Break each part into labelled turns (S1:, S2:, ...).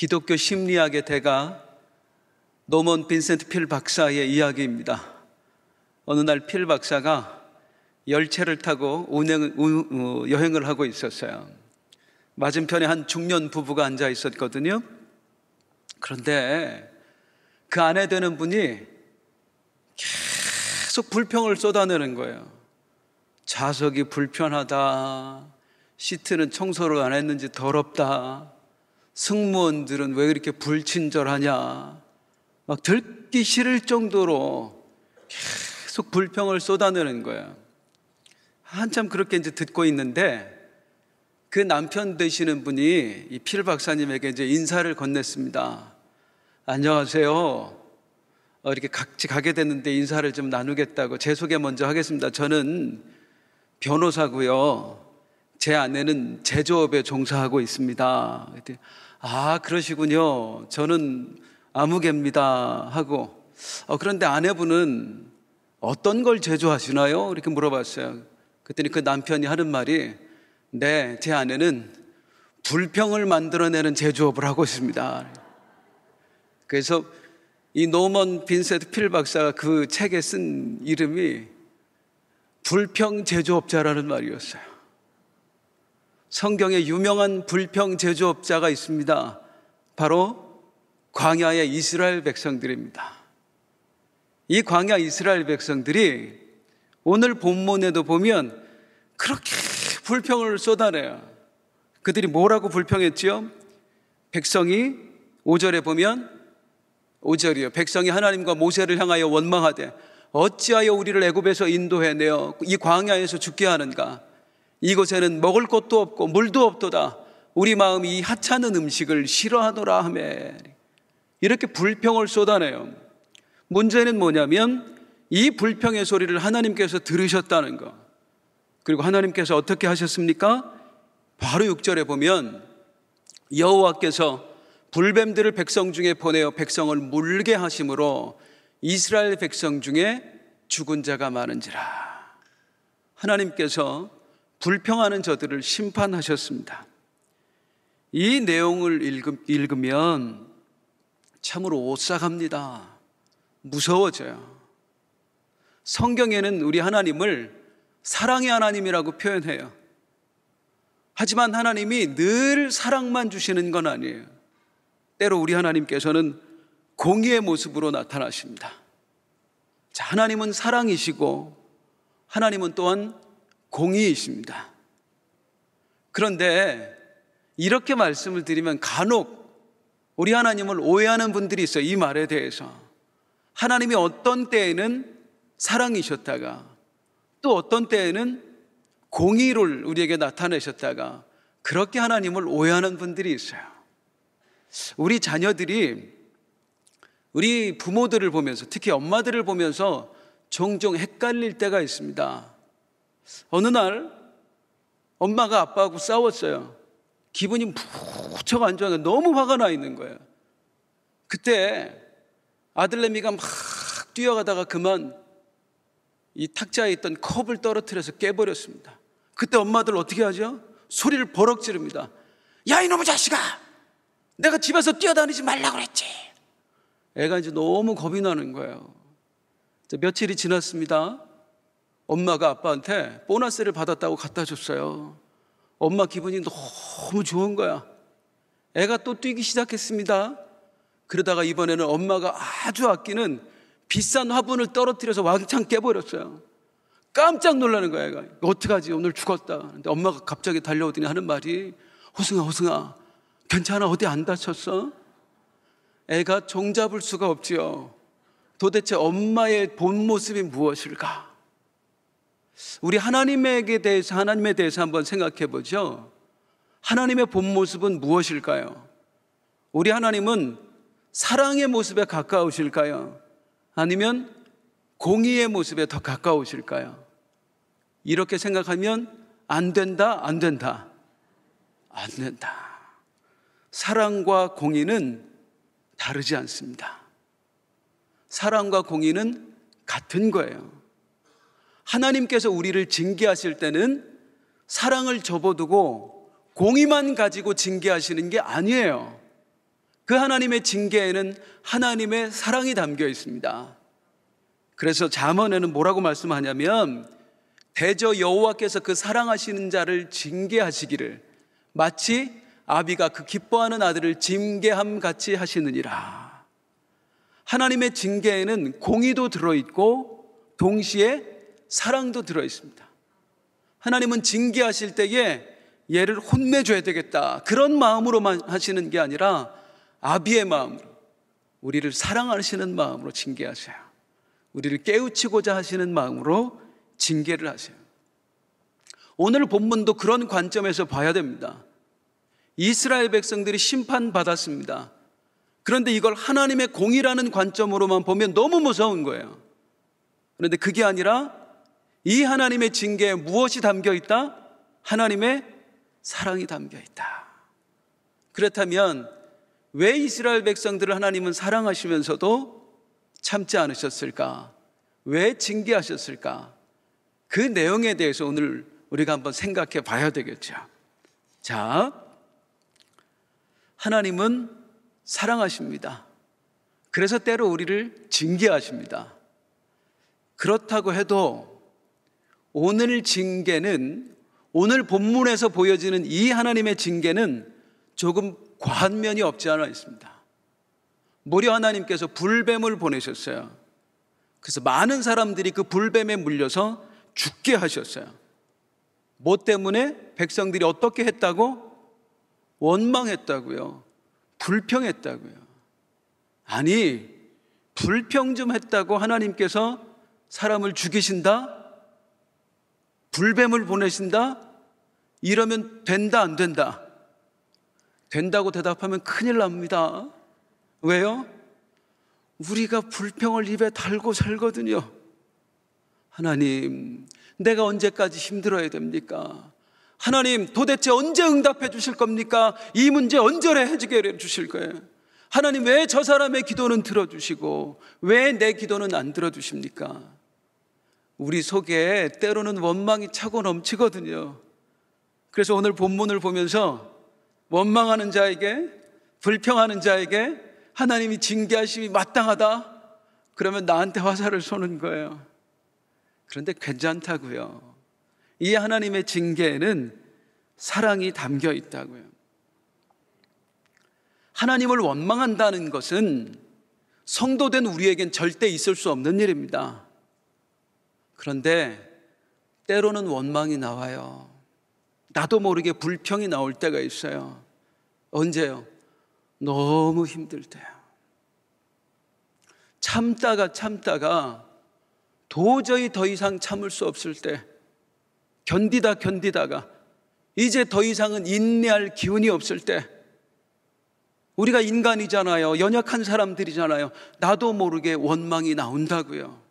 S1: 기독교 심리학의 대가 노먼 빈센트 필 박사의 이야기입니다. 어느 날 필 박사가 열차를 타고 여행을 하고 있었어요. 맞은편에 한 중년 부부가 앉아 있었거든요. 그런데 그 아내 되는 분이 계속 불평을 쏟아내는 거예요. 좌석이 불편하다, 시트는 청소를 안 했는지 더럽다, 승무원들은 왜 이렇게 불친절하냐, 막 듣기 싫을 정도로 계속 불평을 쏟아내는 거예요. 한참 그렇게 이제 듣고 있는데 그 남편 되시는 분이 이 필 박사님에게 이제 인사를 건넸습니다. 안녕하세요. 이렇게 같이 가게 됐는데 인사를 좀 나누겠다고. 제 소개 먼저 하겠습니다. 저는 변호사고요. 제 아내는 제조업에 종사하고 있습니다. 아, 그러시군요. 저는 아무개입니다 하고, 그런데 아내분은 어떤 걸 제조하시나요? 이렇게 물어봤어요. 그랬더니 그 남편이 하는 말이, 네, 제 아내는 불평을 만들어내는 제조업을 하고 있습니다. 그래서 이 노먼 빈센트 필 박사가 그 책에 쓴 이름이 불평 제조업자라는 말이었어요. 성경에 유명한 불평 제조업자가 있습니다. 바로 광야의 이스라엘 백성들입니다. 이 광야 이스라엘 백성들이 오늘 본문에도 보면 그렇게 불평을 쏟아내요. 그들이 뭐라고 불평했지요? 백성이 5절에 보면 5절이요. 백성이 하나님과 모세를 향하여 원망하되 어찌하여 우리를 애굽에서 인도해내어 이 광야에서 죽게 하는가? 이곳에는 먹을 것도 없고 물도 없도다. 우리 마음이 이 하찮은 음식을 싫어하노라 하매. 이렇게 불평을 쏟아내요. 문제는 뭐냐면 이 불평의 소리를 하나님께서 들으셨다는 거. 그리고 하나님께서 어떻게 하셨습니까? 바로 6절에 보면 여호와께서 불뱀들을 백성 중에 보내어 백성을 물게 하심으로 이스라엘 백성 중에 죽은 자가 많은지라. 하나님께서 불평하는 저들을 심판하셨습니다. 이 내용을 읽으면 참으로 오싹합니다. 무서워져요. 성경에는 우리 하나님을 사랑의 하나님이라고 표현해요. 하지만 하나님이 늘 사랑만 주시는 건 아니에요. 때로 우리 하나님께서는 공의의 모습으로 나타나십니다. 자, 하나님은 사랑이시고 하나님은 또한 공의이십니다. 그런데 이렇게 말씀을 드리면 간혹 우리 하나님을 오해하는 분들이 있어요. 이 말에 대해서. 하나님이 어떤 때에는 사랑이셨다가 또 어떤 때에는 공의를 우리에게 나타내셨다가 그렇게 하나님을 오해하는 분들이 있어요. 우리 자녀들이 우리 부모들을 보면서, 특히 엄마들을 보면서 종종 헷갈릴 때가 있습니다. 어느 날 엄마가 아빠하고 싸웠어요. 기분이 무척 안 좋아요. 너무 화가 나 있는 거예요. 그때 아들내미가 막 뛰어가다가 그만 이 탁자에 있던 컵을 떨어뜨려서 깨버렸습니다. 그때 엄마들 어떻게 하죠? 소리를 버럭 지릅니다. 야, 이놈의 자식아! 내가 집에서 뛰어다니지 말라고 그랬지. 애가 이제 너무 겁이 나는 거예요. 며칠이 지났습니다. 엄마가 아빠한테 보너스를 받았다고 갖다 줬어요. 엄마 기분이 너무 좋은 거야. 애가 또 뛰기 시작했습니다. 그러다가 이번에는 엄마가 아주 아끼는 비싼 화분을 떨어뜨려서 왕창 깨버렸어요. 깜짝 놀라는 거야, 애가. 어떡하지? 오늘 죽었다. 근데 엄마가 갑자기 달려오더니 하는 말이, 호승아, 괜찮아? 어디 안 다쳤어? 애가 종잡을 수가 없지요. 도대체 엄마의 본 모습이 무엇일까? 우리 하나님에 대해서 한번 생각해 보죠. 하나님의 본 모습은 무엇일까요? 우리 하나님은 사랑의 모습에 가까우실까요? 아니면 공의의 모습에 더 가까우실까요? 이렇게 생각하면 안 된다. 사랑과 공의는 다르지 않습니다. 사랑과 공의는 같은 거예요. 하나님께서 우리를 징계하실 때는 사랑을 접어두고 공의만 가지고 징계하시는 게 아니에요. 그 하나님의 징계에는 하나님의 사랑이 담겨 있습니다. 그래서 잠언에는 뭐라고 말씀하냐면 대저 여호와께서 그 사랑하시는 자를 징계하시기를 마치 아비가 그 기뻐하는 아들을 징계함 같이 하시느니라. 하나님의 징계에는 공의도 들어있고 동시에 사랑도 들어있습니다. 하나님은 징계하실 때에 얘를 혼내줘야 되겠다 그런 마음으로만 하시는 게 아니라 아비의 마음으로, 우리를 사랑하시는 마음으로 징계하세요. 우리를 깨우치고자 하시는 마음으로 징계를 하세요. 오늘 본문도 그런 관점에서 봐야 됩니다. 이스라엘 백성들이 심판받았습니다. 그런데 이걸 하나님의 공의라는 관점으로만 보면 너무 무서운 거예요. 그런데 그게 아니라 이 하나님의 징계에 무엇이 담겨 있다? 하나님의 사랑이 담겨 있다. 그렇다면 왜 이스라엘 백성들을 하나님은 사랑하시면서도 참지 않으셨을까? 왜 징계하셨을까? 그 내용에 대해서 오늘 우리가 한번 생각해 봐야 되겠죠. 자, 하나님은 사랑하십니다. 그래서 때로 우리를 징계하십니다. 그렇다고 해도 오늘 징계는, 오늘 본문에서 보여지는 이 하나님의 징계는 조금 과한 면이 없지 않아 있습니다. 무려 하나님께서 불뱀을 보내셨어요. 그래서 많은 사람들이 그 불뱀에 물려서 죽게 하셨어요. 뭐 때문에? 백성들이 어떻게 했다고? 원망했다고요. 불평했다고요. 아니, 불평 좀 했다고 하나님께서 사람을 죽이신다? 불뱀을 보내신다? 이러면 된다, 안 된다? 된다고 대답하면 큰일 납니다. 왜요? 우리가 불평을 입에 달고 살거든요. 하나님, 내가 언제까지 힘들어야 됩니까? 하나님, 도대체 언제 응답해 주실 겁니까? 이 문제 언제 해결해 주실 거예요? 하나님, 왜 저 사람의 기도는 들어주시고 왜 내 기도는 안 들어주십니까? 우리 속에 때로는 원망이 차고 넘치거든요. 그래서 오늘 본문을 보면서 원망하는 자에게, 불평하는 자에게 하나님이 징계하심이 마땅하다? 그러면 나한테 화살을 쏘는 거예요. 그런데 괜찮다고요. 이 하나님의 징계에는 사랑이 담겨 있다고요. 하나님을 원망한다는 것은 성도된 우리에겐 절대 있을 수 없는 일입니다. 그런데 때로는 원망이 나와요. 나도 모르게 불평이 나올 때가 있어요. 언제요? 너무 힘들 때요. 참다가 도저히 더 이상 참을 수 없을 때, 견디다가 이제 더 이상은 인내할 기운이 없을 때, 우리가 인간이잖아요. 연약한 사람들이잖아요. 나도 모르게 원망이 나온다고요.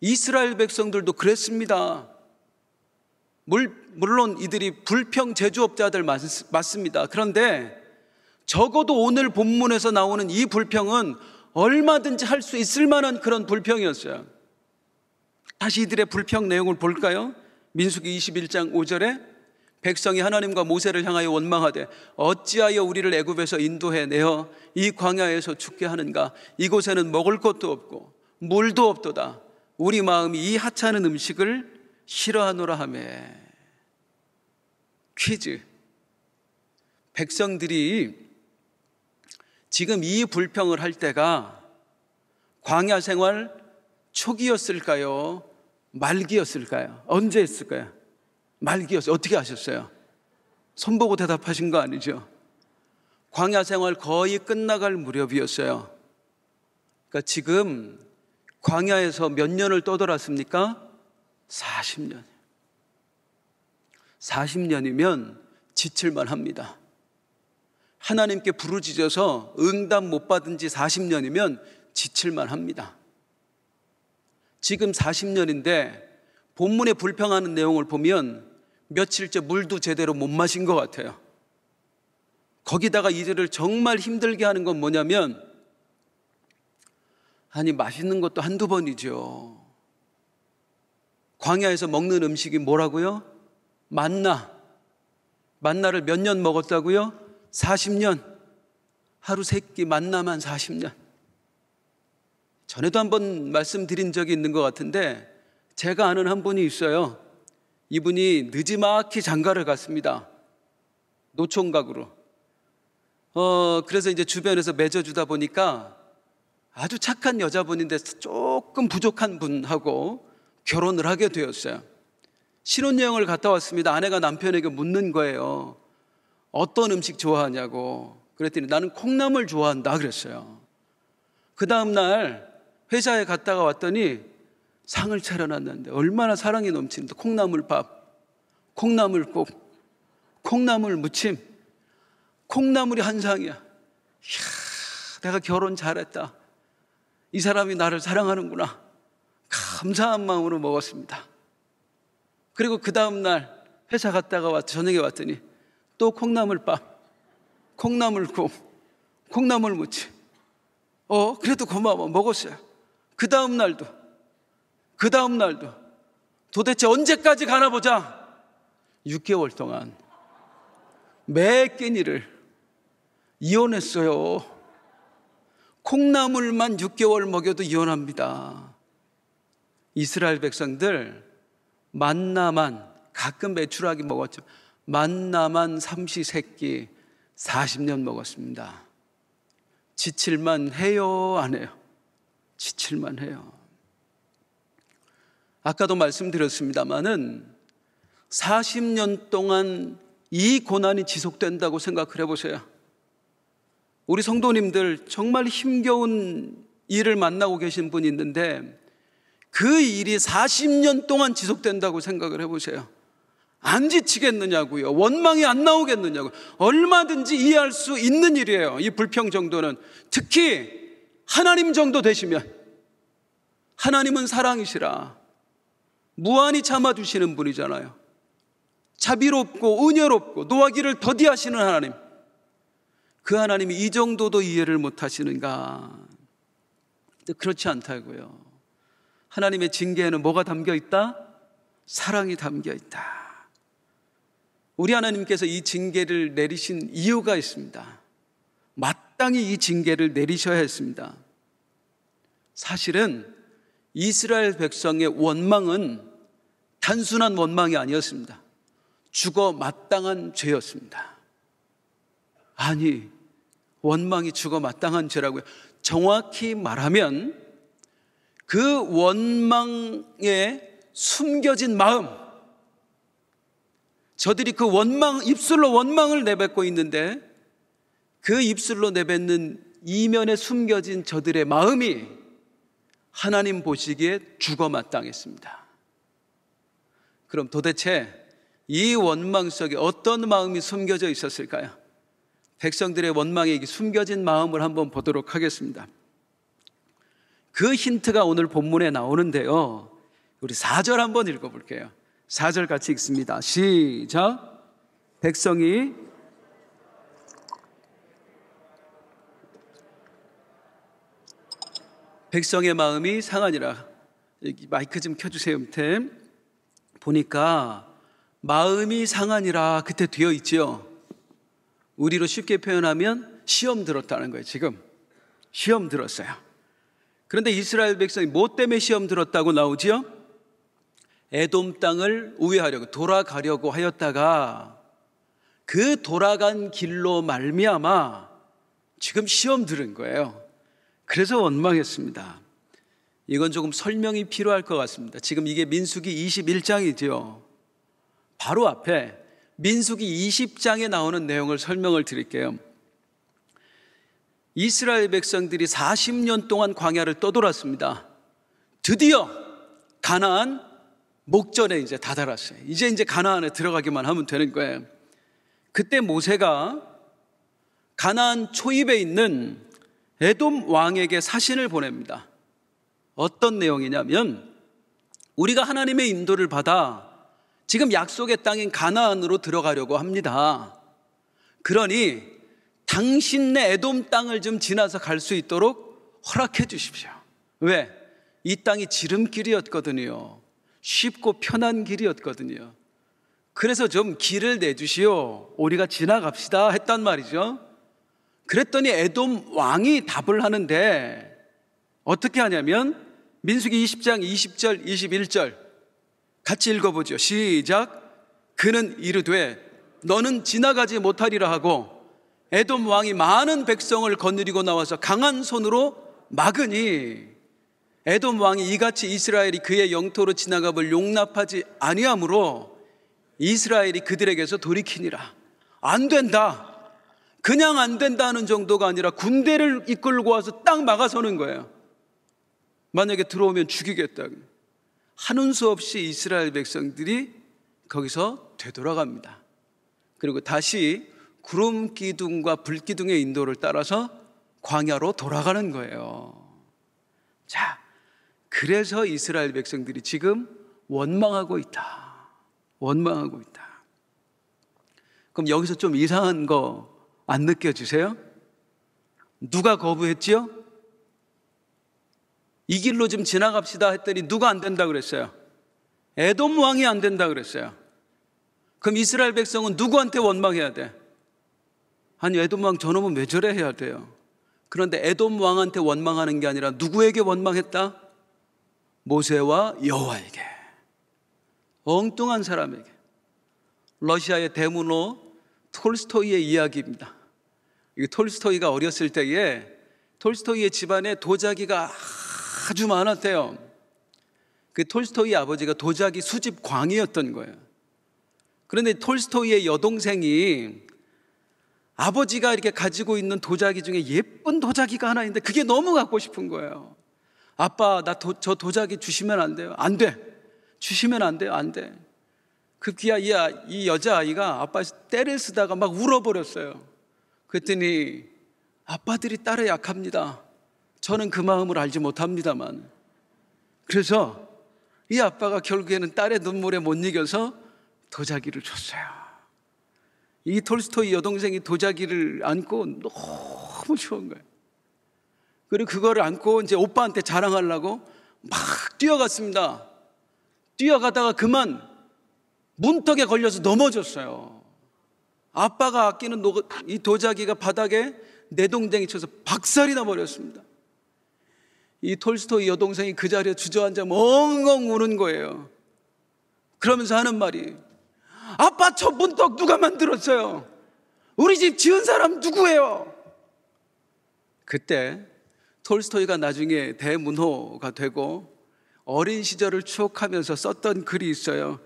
S1: 이스라엘 백성들도 그랬습니다. 물론 이들이 불평 제조업자들 맞습니다. 그런데 적어도 오늘 본문에서 나오는 이 불평은 얼마든지 할 수 있을 만한 그런 불평이었어요. 다시 이들의 불평 내용을 볼까요? 민수기 21장 5절에 백성이 하나님과 모세를 향하여 원망하되 어찌하여 우리를 애굽에서 인도해 내어 이 광야에서 죽게 하는가? 이곳에는 먹을 것도 없고 물도 없도다. 우리 마음이 이 하찮은 음식을 싫어하노라 하며. 퀴즈. 백성들이 지금 이 불평을 할 때가 광야 생활 초기였을까요? 말기였을까요? 언제 했을까요? 말기였어요. 어떻게 아셨어요? 손보고 대답하신 거 아니죠? 광야 생활 거의 끝나갈 무렵이었어요. 그러니까 지금 광야에서 몇 년을 떠돌았습니까? 40년. 40년이면 지칠만 합니다. 하나님께 부르짖어서 응답 못 받은 지 40년이면 지칠만 합니다. 지금 40년인데 본문에 불평하는 내용을 보면 며칠째 물도 제대로 못 마신 것 같아요. 거기다가 이들을 정말 힘들게 하는 건 뭐냐면, 아니 맛있는 것도 한두 번이죠. 광야에서 먹는 음식이 뭐라고요? 만나를 몇 년 먹었다고요? 40년. 하루 3끼 만나만 40년. 전에도 한번 말씀드린 적이 있는 것 같은데 제가 아는 한 분이 있어요. 이분이 느지막이 장가를 갔습니다. 노총각으로. 그래서 이제 주변에서 맺어주다 보니까 아주 착한 여자분인데 조금 부족한 분하고 결혼을 하게 되었어요. 신혼여행을 갔다 왔습니다. 아내가 남편에게 묻는 거예요. 어떤 음식 좋아하냐고. 그랬더니 나는 콩나물 좋아한다 그랬어요. 그 다음날 회사에 갔다가 왔더니 상을 차려놨는데 얼마나 사랑이 넘치는데 콩나물밥, 콩나물국, 콩나물 무침, 콩나물이 한 상이야. 이야, 내가 결혼 잘했다. 이 사람이 나를 사랑하는구나. 감사한 마음으로 먹었습니다. 그리고 그 다음날 회사 갔다가 저녁에 왔더니 또 콩나물밥, 콩나물국, 콩나물 무침. 그래도 고마워. 먹었어요. 그 다음날도 도대체 언제까지 가나 보자. 6개월 동안 매 끼니를 이혼했어요. 콩나물만 6개월 먹여도 이혼합니다. 이스라엘 백성들 만나만 가끔 메추라기 먹었죠. 만나만 삼시세끼 40년 먹었습니다. 지칠만 해요, 안 해요? 지칠만 해요. 아까도 말씀드렸습니다마는 40년 동안 이 고난이 지속된다고 생각을 해보세요. 우리 성도님들 정말 힘겨운 일을 만나고 계신 분이 있는데 그 일이 40년 동안 지속된다고 생각을 해보세요. 안 지치겠느냐고요. 원망이 안 나오겠느냐고요. 얼마든지 이해할 수 있는 일이에요. 이 불평 정도는. 특히 하나님 정도 되시면, 하나님은 사랑이시라 무한히 참아주시는 분이잖아요. 자비롭고 은혜롭고 노하기를 더디하시는 하나님, 그 하나님이 이 정도도 이해를 못하시는가? 그렇지 않다고요. 하나님의 징계에는 뭐가 담겨있다? 사랑이 담겨있다. 우리 하나님께서 이 징계를 내리신 이유가 있습니다. 마땅히 이 징계를 내리셔야 했습니다. 사실은 이스라엘 백성의 원망은 단순한 원망이 아니었습니다. 죽어 마땅한 죄였습니다. 아니, 원망이 죽어 마땅한 죄라고요. 정확히 말하면 그 원망에 숨겨진 마음, 저들이 그 입술로 원망을 내뱉고 있는데 그 입술로 내뱉는 이면에 숨겨진 저들의 마음이 하나님 보시기에 죽어 마땅했습니다. 그럼 도대체 이 원망 속에 어떤 마음이 숨겨져 있었을까요? 백성들의 원망에 숨겨진 마음을 한번 보도록 하겠습니다. 그 힌트가 오늘 본문에 나오는데요. 우리 4절 한번 읽어볼게요. 4절 같이 읽습니다. 시작. 백성의 마음이 상하니라. 여기 마이크 좀 켜주세요. 밑에 보니까 마음이 상하니라 그때 되어 있죠. 우리로 쉽게 표현하면 시험 들었다는 거예요. 지금 시험 들었어요. 그런데 이스라엘 백성이 뭐 때문에 시험 들었다고 나오지요? 에돔 땅을 우회하려고 돌아가려고 하였다가 그 돌아간 길로 말미암아 지금 시험 들은 거예요. 그래서 원망했습니다. 이건 조금 설명이 필요할 것 같습니다. 지금 이게 민수기 21장이죠. 바로 앞에 민수기 20장에 나오는 내용을 설명을 드릴게요. 이스라엘 백성들이 40년 동안 광야를 떠돌았습니다. 드디어 가나안 목전에 이제 다다랐어요. 이제 가나안에 들어가기만 하면 되는 거예요. 그때 모세가 가나안 초입에 있는 에돔 왕에게 사신을 보냅니다. 어떤 내용이냐면 우리가 하나님의 인도를 받아 지금 약속의 땅인 가나안으로 들어가려고 합니다. 그러니 당신네 에돔 땅을 좀 지나서 갈 수 있도록 허락해 주십시오. 왜? 이 땅이 지름길이었거든요. 쉽고 편한 길이었거든요. 그래서 좀 길을 내주시오. 우리가 지나갑시다 했단 말이죠. 그랬더니 에돔 왕이 답을 하는데 어떻게 하냐면 민수기 20장 20절 21절 같이 읽어보죠. 시작. 그는 이르되 너는 지나가지 못하리라 하고 에돔 왕이 많은 백성을 거느리고 나와서 강한 손으로 막으니 에돔 왕이 이같이 이스라엘이 그의 영토로 지나가볼 용납하지 아니하므로 이스라엘이 그들에게서 돌이키니라. 안 된다. 그냥 안 된다는 정도가 아니라 군대를 이끌고 와서 딱 막아서는 거예요. 만약에 들어오면 죽이겠다. 하는 수 없이 이스라엘 백성들이 거기서 되돌아갑니다. 그리고 다시 구름 기둥과 불 기둥의 인도를 따라서 광야로 돌아가는 거예요. 자, 그래서 이스라엘 백성들이 지금 원망하고 있다. 원망하고 있다. 그럼 여기서 좀 이상한 거 안 느껴지세요? 누가 거부했지요? 이 길로 좀 지나갑시다 했더니 누가 안 된다 그랬어요? 에돔 왕이 안 된다 그랬어요. 그럼 이스라엘 백성은 누구한테 원망해야 돼? 아니, 에돔 왕 저놈은 왜 저래 해야 돼요. 그런데 에돔 왕한테 원망하는 게 아니라 누구에게 원망했다? 모세와 여호와에게. 엉뚱한 사람에게. 러시아의 대문호 톨스토이의 이야기입니다. 이 톨스토이가 어렸을 때에 톨스토이의 집안에 도자기가 아주 많았대요. 그 톨스토이 아버지가 도자기 수집 광이었던 거예요. 그런데 톨스토이의 여동생이 아버지가 이렇게 가지고 있는 도자기 중에 예쁜 도자기가 하나 있는데 그게 너무 갖고 싶은 거예요. 아빠, 저 도자기 주시면 안 돼요? 안 돼. 주시면 안 돼요? 안 돼. 급기야 이 여자아이가 아빠 떼를 쓰다가 막 울어버렸어요. 그랬더니 아빠들이 딸에 약합니다. 저는 그 마음을 알지 못합니다만. 그래서 이 아빠가 결국에는 딸의 눈물에 못 이겨서 도자기를 줬어요. 이 톨스토이 여동생이 도자기를 안고 너무 좋은 거예요. 그리고 그거를 안고 이제 오빠한테 자랑하려고 막 뛰어갔습니다. 뛰어가다가 그만 문턱에 걸려서 넘어졌어요. 아빠가 아끼는 이 도자기가 바닥에 내동댕이 쳐서 박살이 나버렸습니다. 이 톨스토이 여동생이 그 자리에 주저앉아 엉엉 우는 거예요. 그러면서 하는 말이, 아빠 저 문턱 누가 만들었어요? 우리 집 지은 사람 누구예요? 그때 톨스토이가 나중에 대문호가 되고 어린 시절을 추억하면서 썼던 글이 있어요.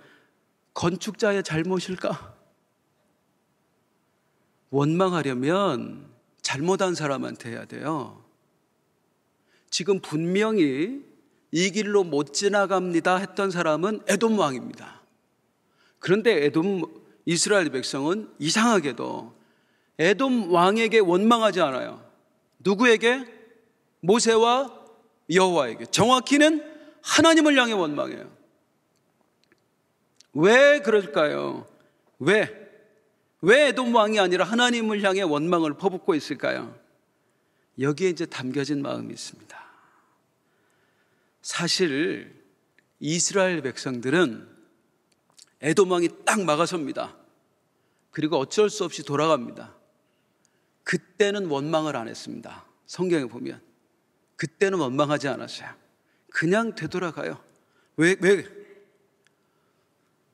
S1: 건축자의 잘못일까? 원망하려면 잘못한 사람한테 해야 돼요. 지금 분명히 이 길로 못 지나갑니다 했던 사람은 에돔 왕입니다. 그런데 이스라엘 백성은 이상하게도 에돔 왕에게 원망하지 않아요. 누구에게? 모세와 여호와에게. 정확히는 하나님을 향해 원망해요. 왜 그럴까요? 왜 에돔 왕이 아니라 하나님을 향해 원망을 퍼붓고 있을까요? 여기에 이제 담겨진 마음이 있습니다. 사실 이스라엘 백성들은 에돔 왕이 딱 막아섭니다. 그리고 어쩔 수 없이 돌아갑니다. 그때는 원망을 안 했습니다. 성경에 보면 그때는 원망하지 않았어요. 그냥 되돌아가요. 왜?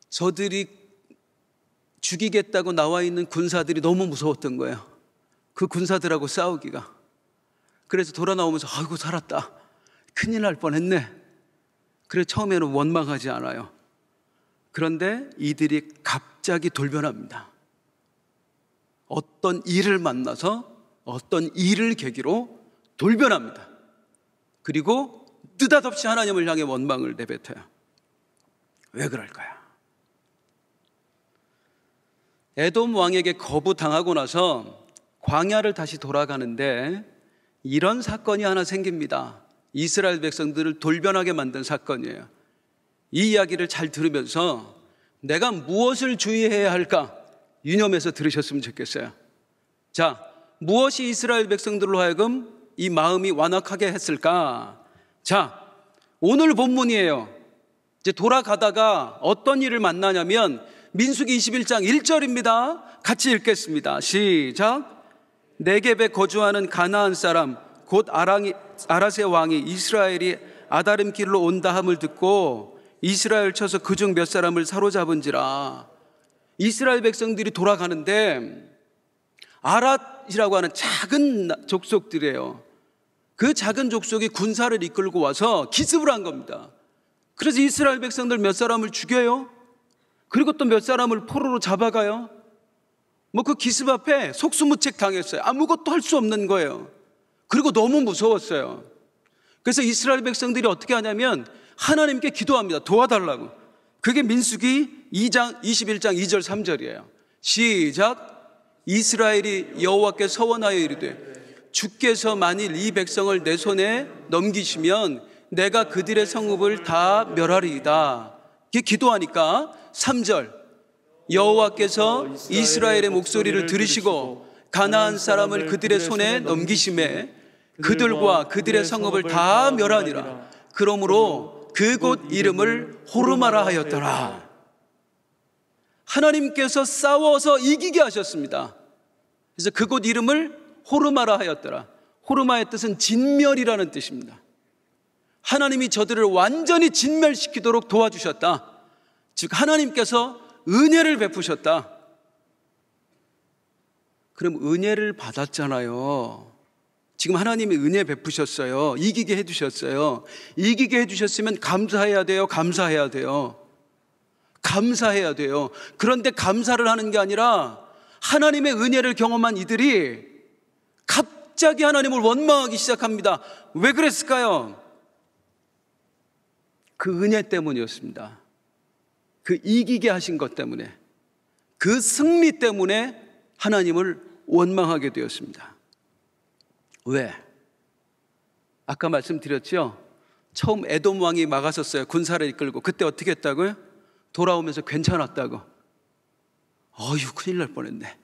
S1: 저들이 죽이겠다고 나와 있는 군사들이 너무 무서웠던 거예요. 그 군사들하고 싸우기가. 그래서 돌아 나오면서 아이고 살았다. 큰일 날 뻔했네. 그래 처음에는 원망하지 않아요. 그런데 이들이 갑자기 돌변합니다. 어떤 일을 만나서 어떤 일을 계기로 돌변합니다. 그리고 느닷없이 하나님을 향해 원망을 내뱉어요. 왜 그럴까요? 에돔 왕에게 거부당하고 나서 광야를 다시 돌아가는데 이런 사건이 하나 생깁니다. 이스라엘 백성들을 돌변하게 만든 사건이에요. 이 이야기를 잘 들으면서 내가 무엇을 주의해야 할까 유념해서 들으셨으면 좋겠어요. 자, 무엇이 이스라엘 백성들로 하여금 이 마음이 완악하게 했을까? 자, 오늘 본문이에요. 이제 돌아가다가 어떤 일을 만나냐면 민수기 21장 1절입니다. 같이 읽겠습니다. 시작. 네겝에 거주하는 가나안 사람 곧 아랏의 왕이 이스라엘이 아다림 길로 온다 함을 듣고 이스라엘 쳐서 그중 몇 사람을 사로잡은지라. 이스라엘 백성들이 돌아가는데 아랏이라고 하는 작은 족속들이에요. 그 작은 족속이 군사를 이끌고 와서 기습을 한 겁니다. 그래서 이스라엘 백성들 몇 사람을 죽여요. 그리고 또 몇 사람을 포로로 잡아가요. 그 기습 앞에 속수무책 당했어요. 아무것도 할 수 없는 거예요. 그리고 너무 무서웠어요. 그래서 이스라엘 백성들이 어떻게 하냐면 하나님께 기도합니다. 도와달라고. 그게 민수기 2장 21장 2절 3절이에요. 시작. 이스라엘이 여호와께 서원하여 이르되 주께서 만일 이 백성을 내 손에 넘기시면 내가 그들의 성읍을 다 멸하리이다. 이렇게 기도하니까 3절. 여호와께서 이스라엘의 목소리를 들으시고 가나안 사람을 그들의 손에 넘기심에 그들과 그들의 성읍을 다 멸하니라. 그러므로 그곳 이름을 호르마라 하였더라. 하나님께서 싸워서 이기게 하셨습니다. 그래서 그곳 이름을 호르마라 하였더라. 호르마의 뜻은 진멸이라는 뜻입니다. 하나님이 저들을 완전히 진멸시키도록 도와주셨다. 즉 하나님께서 은혜를 베푸셨다. 그럼 은혜를 받았잖아요. 지금 하나님이 은혜 베푸셨어요. 이기게 해주셨어요. 이기게 해주셨으면 감사해야 돼요. 감사해야 돼요. 감사해야 돼요. 그런데 감사를 하는 게 아니라 하나님의 은혜를 경험한 이들이 갑자기 하나님을 원망하기 시작합니다. 왜 그랬을까요? 그 은혜 때문이었습니다. 그 이기게 하신 것 때문에, 그 승리 때문에 하나님을 원망하게 되었습니다. 왜? 아까 말씀드렸죠? 처음 에돔 왕이 막았었어요. 군사를 이끌고. 그때 어떻게 했다고요? 돌아오면서 괜찮았다고. 어휴, 큰일 날 뻔했네.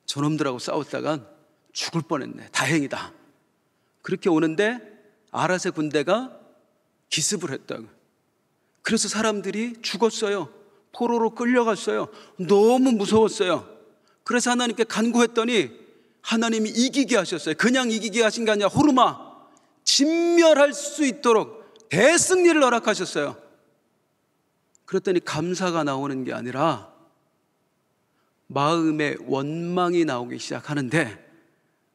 S1: 저놈들하고 싸웠다간 죽을 뻔했네. 다행이다. 그렇게 오는데 아랏의 군대가 기습을 했다고. 그래서 사람들이 죽었어요. 포로로 끌려갔어요. 너무 무서웠어요. 그래서 하나님께 간구했더니 하나님이 이기게 하셨어요. 그냥 이기게 하신 게 아니라 호르마, 진멸할 수 있도록 대승리를 허락하셨어요. 그랬더니 감사가 나오는 게 아니라 마음의 원망이 나오기 시작하는데,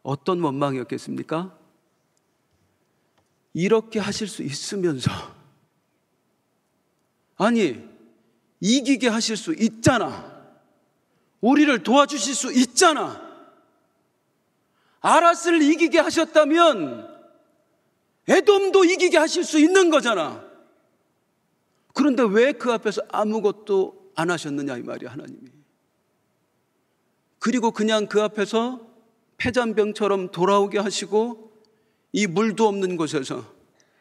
S1: 어떤 원망이었겠습니까? 이렇게 하실 수 있으면서, 아니 이기게 하실 수 있잖아. 우리를 도와주실 수 있잖아. 아랏을 이기게 하셨다면 에돔도 이기게 하실 수 있는 거잖아. 그런데 왜 그 앞에서 아무것도 안 하셨느냐 이 말이야, 하나님이. 그리고 그냥 그 앞에서 패잔병처럼 돌아오게 하시고 이 물도 없는 곳에서,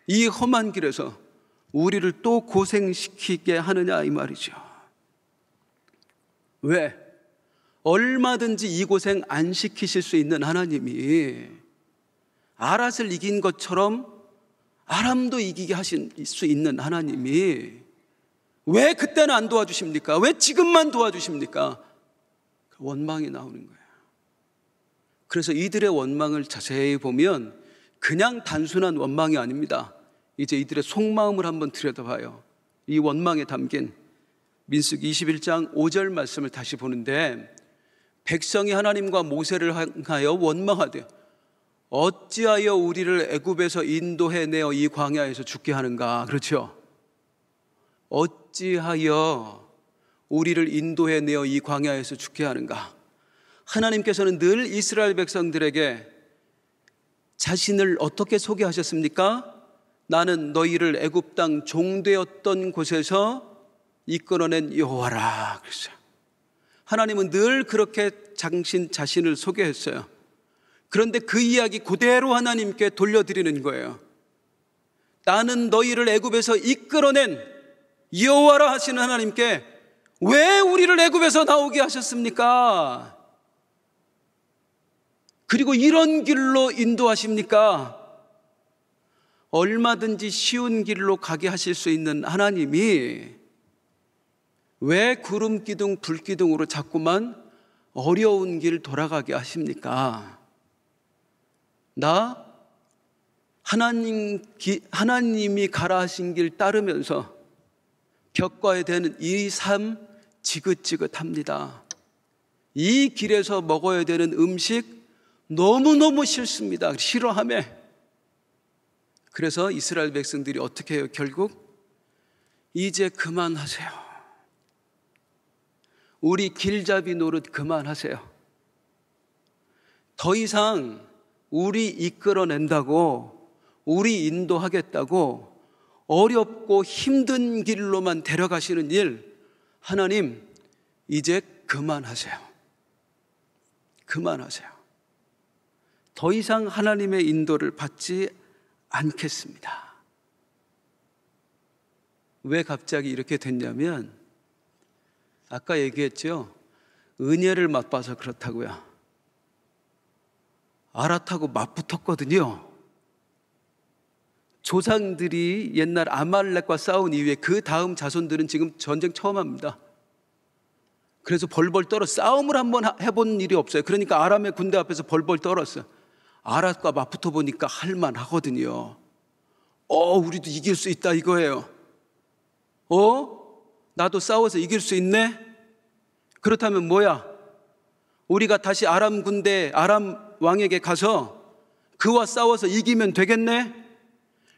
S1: 이 험한 길에서 우리를 또 고생시키게 하느냐 이 말이죠. 왜? 얼마든지 이 고생 안 시키실 수 있는 하나님이 아랏을 이긴 것처럼 아람도 이기게 하실 수 있는 하나님이 왜 그때는 안 도와주십니까? 왜 지금만 도와주십니까? 원망이 나오는 거예요. 그래서 이들의 원망을 자세히 보면 그냥 단순한 원망이 아닙니다. 이제 이들의 속마음을 한번 들여다봐요. 이 원망에 담긴 민수기 21장 5절 말씀을 다시 보는데, 백성이 하나님과 모세를 향하여 원망하되 어찌하여 우리를 애굽에서 인도해내어 이 광야에서 죽게 하는가. 그렇죠? 어찌하여 우리를 인도해내어 이 광야에서 죽게 하는가. 하나님께서는 늘 이스라엘 백성들에게 자신을 어떻게 소개하셨습니까? 나는 너희를 애굽 땅 종되었던 곳에서 이끌어낸 여호와라 그랬어요. 하나님은 늘 그렇게 당신 자신을 소개했어요. 그런데 그 이야기 그대로 하나님께 돌려드리는 거예요. 나는 너희를 애굽에서 이끌어낸 여호와라 하시는 하나님께 왜 우리를 애굽에서 나오게 하셨습니까? 그리고 이런 길로 인도하십니까? 얼마든지 쉬운 길로 가게 하실 수 있는 하나님이 왜 구름 기둥 불 기둥으로 자꾸만 어려운 길 돌아가게 하십니까? 나 하나님이 가라 하신 길 따르면서 겪어야 되는 이 삶 지긋지긋합니다. 이 길에서 먹어야 되는 음식 너무너무 싫습니다. 싫어하며. 그래서 이스라엘 백성들이 어떻게 해요? 결국 이제 그만하세요. 우리 길잡이 노릇 그만하세요. 더 이상 우리 이끌어낸다고, 우리 인도하겠다고 어렵고 힘든 길로만 데려가시는 일, 하나님 이제 그만하세요. 그만하세요. 더 이상 하나님의 인도를 받지 않겠습니다. 왜 갑자기 이렇게 됐냐면, 아까 얘기했죠. 은혜를 맛봐서 그렇다고요. 아랏하고 맞붙었거든요. 조상들이 옛날 아말렉과 싸운 이후에 그 다음 자손들은 지금 전쟁 처음 합니다. 그래서 벌벌 떨어 싸움을 한번 해본 일이 없어요. 그러니까 아람의 군대 앞에서 벌벌 떨었어요. 아랏과 맞붙어 보니까 할만하거든요. 우리도 이길 수 있다 이거예요. 나도 싸워서 이길 수 있네? 그렇다면 뭐야? 우리가 다시 아람 군대, 아람 왕에게 가서 그와 싸워서 이기면 되겠네?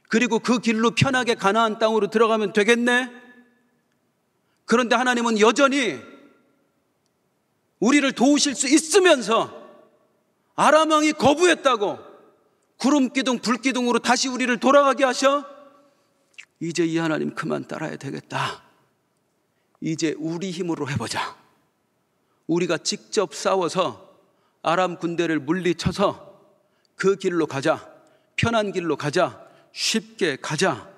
S1: 그리고 그 길로 편하게 가나안 땅으로 들어가면 되겠네? 그런데 하나님은 여전히 우리를 도우실 수 있으면서 아람 왕이 거부했다고 구름기둥, 불기둥으로 다시 우리를 돌아가게 하셔? 이제 이 하나님 그만 따라야 되겠다. 이제 우리 힘으로 해보자. 우리가 직접 싸워서 아람 군대를 물리쳐서 그 길로 가자. 편한 길로 가자. 쉽게 가자.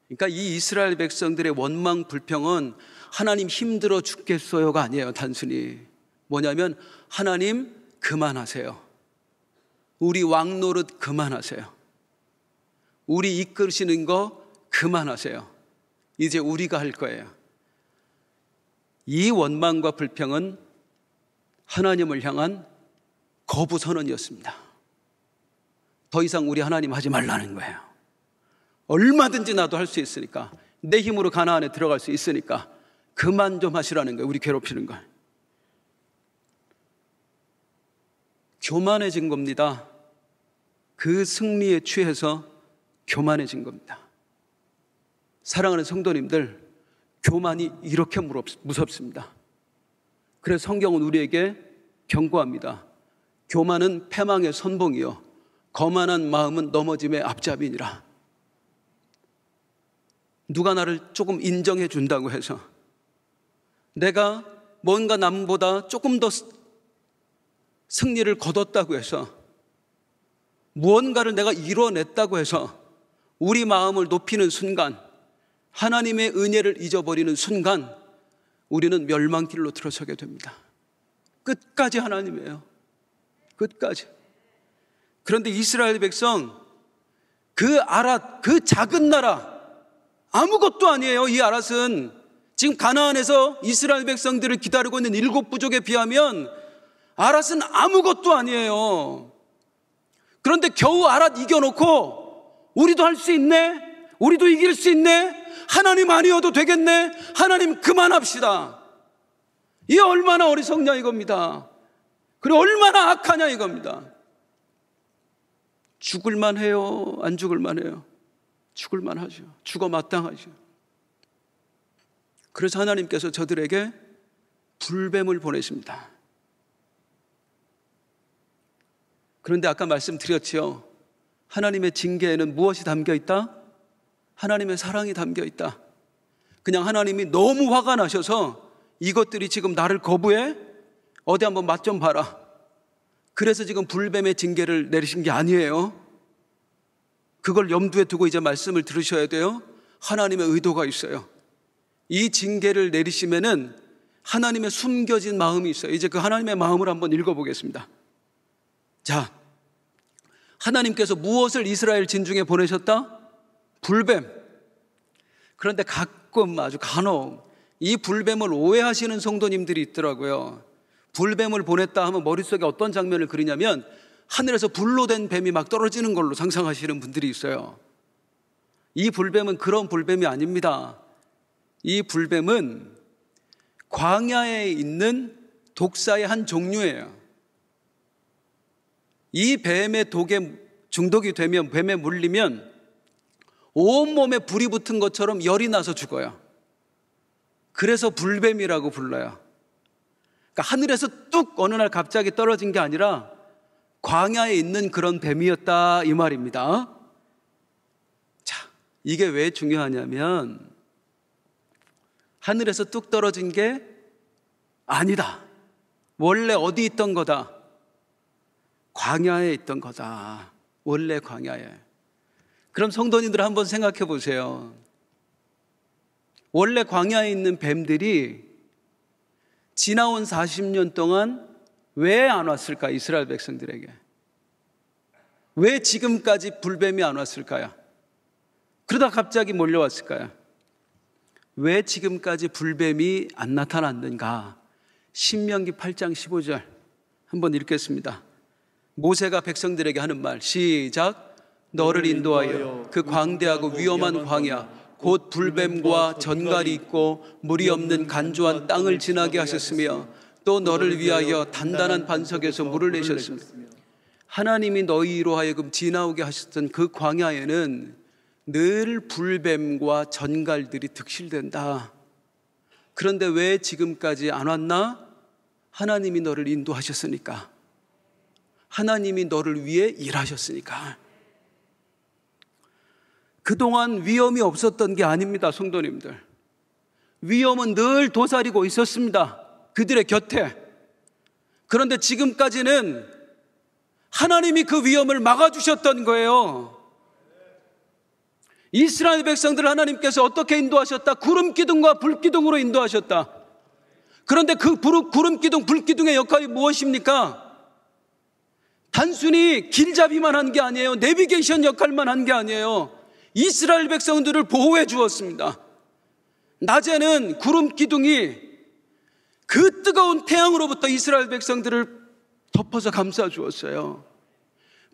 S1: 그러니까 이 이스라엘 백성들의 원망 불평은 하나님 힘들어 죽겠어요가 아니에요. 단순히 뭐냐면 하나님 그만하세요. 우리 왕 노릇 그만하세요. 우리 이끌으시는 거 그만하세요. 이제 우리가 할 거예요. 이 원망과 불평은 하나님을 향한 거부 선언이었습니다. 더 이상 우리 하나님 하지 말라는 거예요. 얼마든지 나도 할 수 있으니까, 내 힘으로 가나안에 들어갈 수 있으니까 그만 좀 하시라는 거예요. 우리 괴롭히는 걸. 교만해진 겁니다. 그 승리에 취해서 교만해진 겁니다. 사랑하는 성도님들, 교만이 이렇게 무섭습니다. 그래서 성경은 우리에게 경고합니다. 교만은 패망의 선봉이요 거만한 마음은 넘어짐의 앞잡이니라. 누가 나를 조금 인정해 준다고 해서, 내가 뭔가 남보다 조금 더 승리를 거뒀다고 해서, 무언가를 내가 이뤄냈다고 해서 우리 마음을 높이는 순간, 하나님의 은혜를 잊어버리는 순간 우리는 멸망길로 들어서게 됩니다. 끝까지 하나님이에요. 끝까지. 그런데 이스라엘 백성, 그 아랏, 그 작은 나라, 아무것도 아니에요. 이 아랏은 지금 가나안에서 이스라엘 백성들을 기다리고 있는 7 부족에 비하면 아랏은 아무것도 아니에요. 그런데 겨우 아랏 이겨놓고 우리도 할 수 있네? 우리도 이길 수 있네? 하나님 아니어도 되겠네? 하나님 그만합시다. 이게 얼마나 어리석냐 이겁니다. 그리고 얼마나 악하냐 이겁니다. 죽을만 해요? 안 죽을만 해요? 죽을만 하죠. 죽어 마땅하죠. 그래서 하나님께서 저들에게 불뱀을 보내십니다. 그런데 아까 말씀드렸지요. 하나님의 징계에는 무엇이 담겨 있다? 하나님의 사랑이 담겨 있다. 그냥 하나님이 너무 화가 나셔서 이것들이 지금 나를 거부해? 어디 한번 맛 좀 봐라. 그래서 지금 불뱀의 징계를 내리신 게 아니에요. 그걸 염두에 두고 이제 말씀을 들으셔야 돼요. 하나님의 의도가 있어요. 이 징계를 내리시면은 하나님의 숨겨진 마음이 있어요. 이제 그 하나님의 마음을 한번 읽어보겠습니다. 자, 하나님께서 무엇을 이스라엘 진중에 보내셨다? 불뱀. 그런데 가끔 아주 간혹 이 불뱀을 오해하시는 성도님들이 있더라고요. 불뱀을 보냈다 하면 머릿속에 어떤 장면을 그리냐면 하늘에서 불로 된 뱀이 막 떨어지는 걸로 상상하시는 분들이 있어요. 이 불뱀은 그런 불뱀이 아닙니다. 이 불뱀은 광야에 있는 독사의 한 종류예요. 이 뱀의 독에 중독이 되면, 뱀에 물리면 온몸에 불이 붙은 것처럼 열이 나서 죽어요. 그래서 불뱀이라고 불러요. 그러니까 하늘에서 뚝 어느 날 갑자기 떨어진 게 아니라 광야에 있는 그런 뱀이었다 이 말입니다. 자, 이게 왜 중요하냐면 하늘에서 뚝 떨어진 게 아니다. 원래 어디 있던 거다? 광야에 있던 거다. 원래 광야에. 그럼 성도님들 한번 생각해 보세요. 원래 광야에 있는 뱀들이 지나온 40년 동안 왜 안 왔을까? 이스라엘 백성들에게. 왜 지금까지 불뱀이 안 왔을까요? 그러다 갑자기 몰려왔을까요? 왜 지금까지 불뱀이 안 나타났는가? 신명기 8장 15절 한번 읽겠습니다. 모세가 백성들에게 하는 말, 시작. 너를 인도하여 그 광대하고 위험한 광야 곧 불뱀과 전갈이 있고 물이 없는 간조한 땅을 지나게 하셨으며 또 너를 위하여 단단한 반석에서 물을 내셨으며 하나님이 너희로 하여금 지나오게 하셨던 그 광야에는 늘 불뱀과 전갈들이 득실된다. 그런데 왜 지금까지 안 왔나? 하나님이 너를 인도하셨으니까. 하나님이 너를 위해 일하셨으니까. 그동안 위험이 없었던 게 아닙니다, 성도님들. 위험은 늘 도사리고 있었습니다, 그들의 곁에. 그런데 지금까지는 하나님이 그 위험을 막아주셨던 거예요. 이스라엘 백성들 하나님께서 어떻게 인도하셨다? 구름 기둥과 불 기둥으로 인도하셨다. 그런데 그 구름 기둥, 불 기둥의 역할이 무엇입니까? 단순히 길잡이만 한 게 아니에요. 내비게이션 역할만 한 게 아니에요. 이스라엘 백성들을 보호해 주었습니다. 낮에는 구름 기둥이 그 뜨거운 태양으로부터 이스라엘 백성들을 덮어서 감싸 주었어요.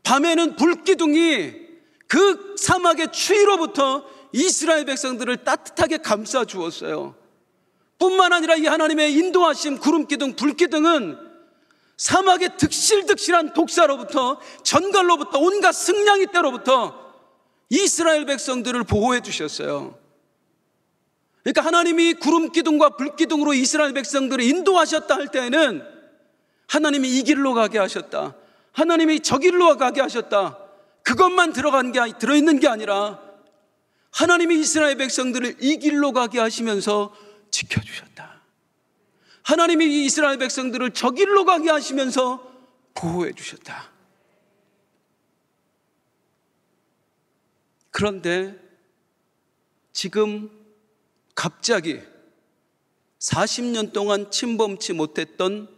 S1: 밤에는 불 기둥이 그 사막의 추위로부터 이스라엘 백성들을 따뜻하게 감싸 주었어요. 뿐만 아니라 이 하나님의 인도하심 구름 기둥, 불 기둥은 사막의 득실득실한 독사로부터, 전갈로부터, 온갖 승냥이 떼로부터 이스라엘 백성들을 보호해 주셨어요. 그러니까 하나님이 구름 기둥과 불 기둥으로 이스라엘 백성들을 인도하셨다 할 때에는 하나님이 이 길로 가게 하셨다, 하나님이 저 길로 가게 하셨다, 그것만 들어있는 게 아니라 하나님이 이스라엘 백성들을 이 길로 가게 하시면서 지켜주셨다. 하나님이 이스라엘 백성들을 저 길로 가게 하시면서 보호해 주셨다. 그런데 지금 갑자기 40년 동안 침범치 못했던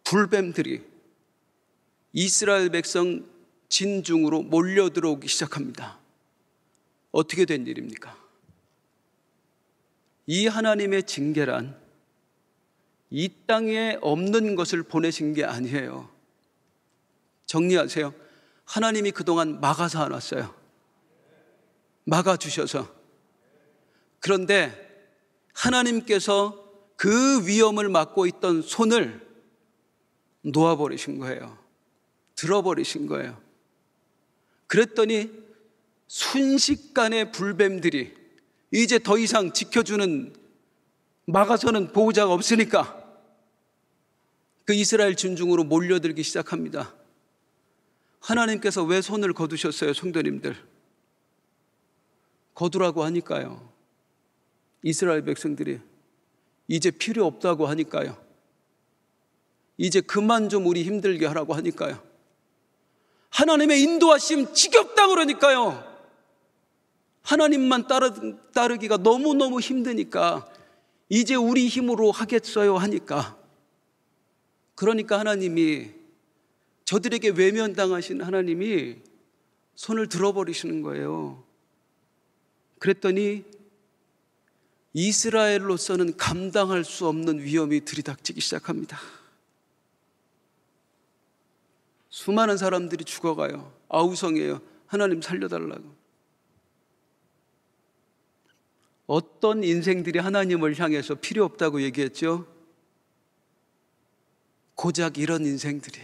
S1: 불뱀들이 이스라엘 백성 진중으로 몰려들어오기 시작합니다. 어떻게 된 일입니까? 이 하나님의 징계란 이 땅에 없는 것을 보내신 게 아니에요. 정리하세요. 하나님이 그동안 막아서 안 왔어요. 막아주셔서. 그런데 하나님께서 그 위험을 막고 있던 손을 놓아버리신 거예요. 들어버리신 거예요. 그랬더니 순식간에 불뱀들이 이제 더 이상 지켜주는, 막아서는 보호자가 없으니까 그 이스라엘 진중으로 몰려들기 시작합니다. 하나님께서 왜 손을 거두셨어요, 성도님들? 거두라고 하니까요. 이스라엘 백성들이 이제 필요 없다고 하니까요. 이제 그만 좀 우리 힘들게 하라고 하니까요. 하나님의 인도하심 지겹다 그러니까요. 하나님만 따르기가 너무너무 힘드니까 이제 우리 힘으로 하겠어요 하니까. 그러니까 하나님이, 저들에게 외면당하신 하나님이 손을 들어버리시는 거예요. 그랬더니 이스라엘로서는 감당할 수 없는 위험이 들이닥치기 시작합니다. 수많은 사람들이 죽어가요. 아우성이에요. 하나님 살려달라고. 어떤 인생들이 하나님을 향해서 필요 없다고 얘기했죠? 고작 이런 인생들이.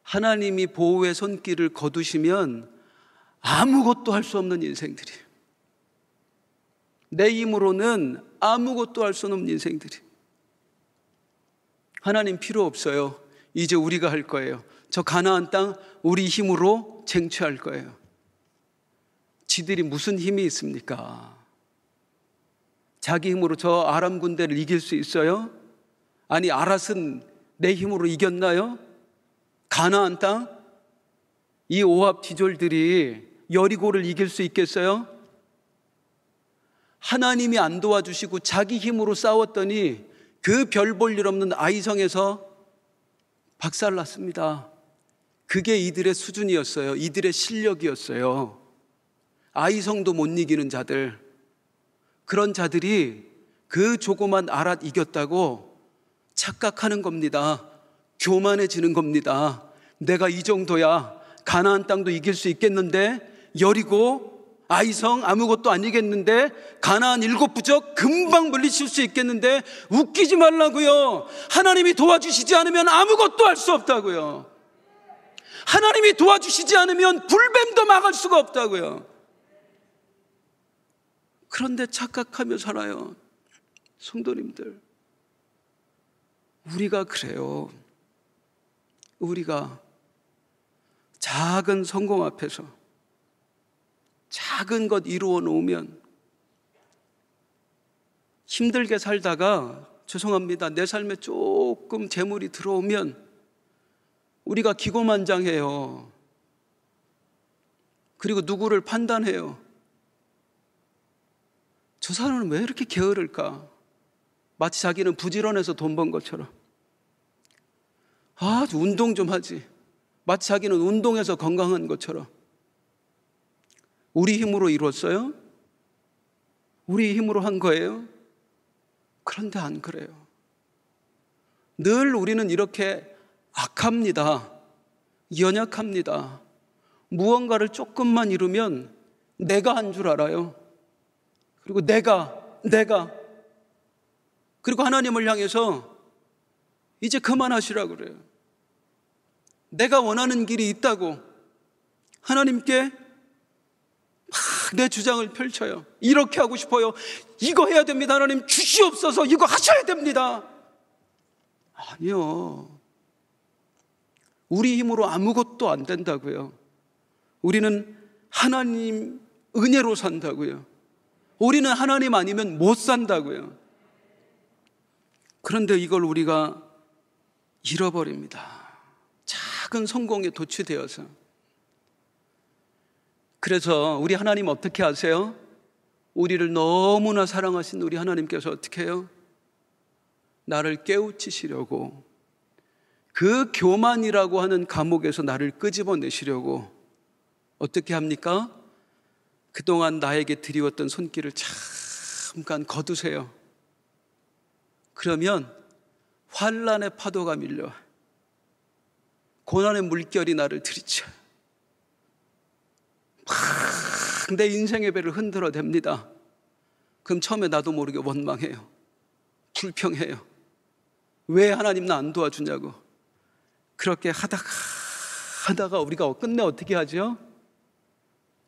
S1: 하나님이 보호의 손길을 거두시면 아무것도 할 수 없는 인생들이. 내 힘으로는 아무것도 할 수 없는 인생들이. 하나님 필요 없어요. 이제 우리가 할 거예요. 저 가나안 땅 우리 힘으로 쟁취할 거예요. 지들이 무슨 힘이 있습니까? 자기 힘으로 저 아람 군대를 이길 수 있어요? 아니, 아랏은 내 힘으로 이겼나요? 가나안 땅? 이 오합 지졸들이 여리고를 이길 수 있겠어요? 하나님이 안 도와주시고 자기 힘으로 싸웠더니 그 별 볼 일 없는 아이성에서 박살났습니다. 그게 이들의 수준이었어요. 이들의 실력이었어요. 아이성도 못 이기는 자들, 그런 자들이 그 조그만 아랏 이겼다고 착각하는 겁니다. 교만해지는 겁니다. 내가 이 정도야 가나안 땅도 이길 수 있겠는데, 여리고 아이성 아무것도 아니겠는데, 가나안 7부족 금방 물리칠 수 있겠는데, 웃기지 말라고요. 하나님이 도와주시지 않으면 아무것도 할 수 없다고요. 하나님이 도와주시지 않으면 불뱀도 막을 수가 없다고요. 그런데 착각하며 살아요. 성도님들, 우리가 그래요. 우리가 작은 성공 앞에서 작은 것 이루어 놓으면, 힘들게 살다가 죄송합니다, 내 삶에 조금 재물이 들어오면 우리가 기고만장해요. 그리고 누구를 판단해요. 저 사람은 왜 이렇게 게으를까? 마치 자기는 부지런해서 돈 번 것처럼. 운동 좀 하지. 마치 자기는 운동해서 건강한 것처럼. 우리 힘으로 이뤘어요? 우리 힘으로 한 거예요? 그런데 안 그래요. 늘 우리는 이렇게 악합니다. 연약합니다. 무언가를 조금만 이루면 내가 한 줄 알아요. 그리고 내가 그리고 하나님을 향해서 이제 그만하시라고 그래요. 내가 원하는 길이 있다고 하나님께 막 내 주장을 펼쳐요. 이렇게 하고 싶어요. 이거 해야 됩니다. 하나님 주시옵소서. 이거 하셔야 됩니다. 아니요. 우리 힘으로 아무것도 안 된다고요. 우리는 하나님 은혜로 산다고요. 우리는 하나님 아니면 못 산다고요. 그런데 이걸 우리가 잃어버립니다. 작은 성공에 도취되어서. 그래서 우리 하나님 어떻게 하세요? 우리를 너무나 사랑하신 우리 하나님께서 어떻게 해요? 나를 깨우치시려고, 그 교만이라고 하는 감옥에서 나를 끄집어내시려고 어떻게 합니까? 그동안 나에게 드리웠던 손길을 잠깐 거두세요. 그러면 환난의 파도가 밀려와. 고난의 물결이 나를 들이쳐요. 막 내 인생의 배를 흔들어댑니다. 그럼 처음에 나도 모르게 원망해요. 불평해요. 왜 하나님 나 안 도와주냐고. 그렇게 하다가 우리가 끝내 어떻게 하죠?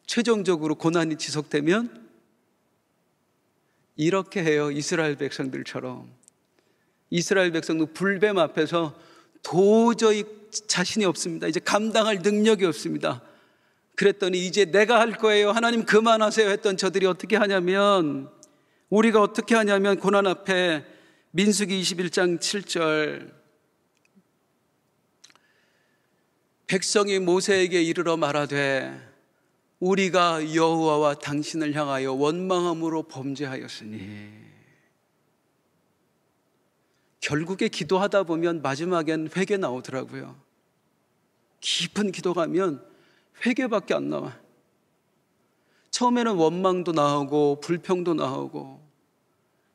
S1: 최종적으로 고난이 지속되면 이렇게 해요. 이스라엘 백성들처럼. 이스라엘 백성도 불뱀 앞에서 도저히 자신이 없습니다. 이제 감당할 능력이 없습니다. 그랬더니 이제 내가 할 거예요. 하나님 그만하세요 했던 저들이 어떻게 하냐면, 우리가 어떻게 하냐면, 고난 앞에 민수기 21장 7절, 백성이 모세에게 이르러 말하되 우리가 여호와와 당신을 향하여 원망함으로 범죄하였으니. 결국에 기도하다 보면 마지막엔 회개 나오더라고요. 깊은 기도 가면 회개밖에 안 나와. 처음에는 원망도 나오고 불평도 나오고